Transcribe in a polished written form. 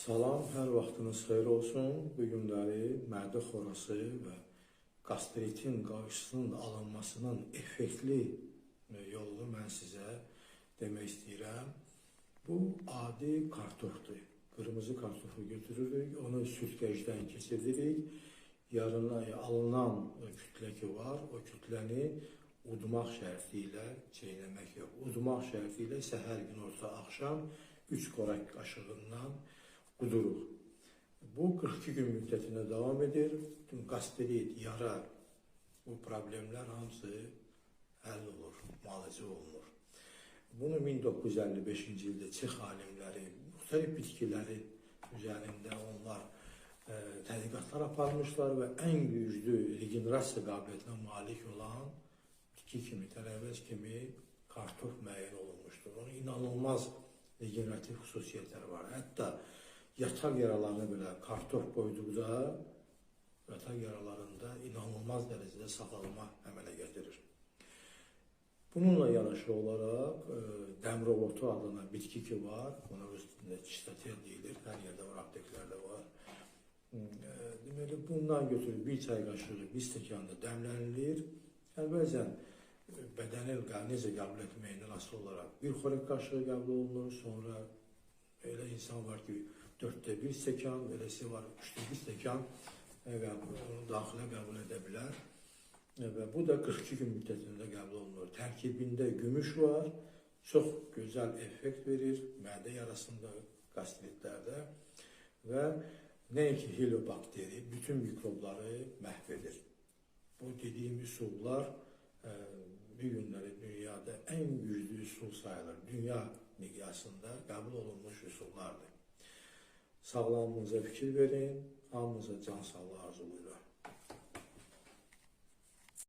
Salam, hər vaxtınız xeyir olsun. Bu günləri mədə xorası və qastritin qarşısının alınmasının effektli yolunu mən sizə demək istəyirəm. Bu adi kartofdur. Qırmızı kartofu götürürük, onu süzgəcdən keçiririk. Yarına alınan kütlə ki var, o kütləni udmaq şərti ilə çeynəmək yox. Udmaq şərti ilə isə hər gün orta axşam 3 qoraq qaşığından quduruq. Bu 42 gün müddətində davam edir. Qastrit, yara, bu problemlər hamısı həll olur, müalicə olunur. Bunu 1955-ci ildə Çex alimləri müxtəlif bitkilərin üzərində onlar tədqiqatlar aparmışlar və ən güclü regenerasiya qabiliyyətinə malik olan bitki kimi, tərəvəz kimi kartof müəyyən olunmuşdur. Onun inanılmaz regenerativ xüsusiyyətləri var. Hətta yataq yaralarına belə kartof qoyduqda yataq yaralarında inanılmaz dərəcədə sağalma əmələ gətirir. Bununla yanaşı olaraq dəmrovotu adlanan bitki ki var, ona üstündə çistatel deyilir, hər yerdə var, apteklərdə var. Deməli, bundan götürüb bir çay qaşığı, bir stəkanda dəmlənilir. Bəzən bədənin necə qəbul etməyindən asılı olaraq bir xörək qaşığı qəbul olunur, sonra elə insan var ki, 1/4 stəkan, beləsi var, 3/1 stəkan daxilə qəbul edə bilər. Və bu da 42 gün müddətində qəbul olunur. Tərkibində gümüş var, çox gözəl effekt verir mədə yarasında, qastritlərdə və nəinki helobakteri, bütün mikrobları məhv edir. Bu dediyim üsullar bir günləri dünyada ən güclü üsul sayılır. Dünya miqyasında qəbul olunmuş üsullardır. Sağlamlığınıza fikir verin, hamınıza can sağlığı arzulayıram.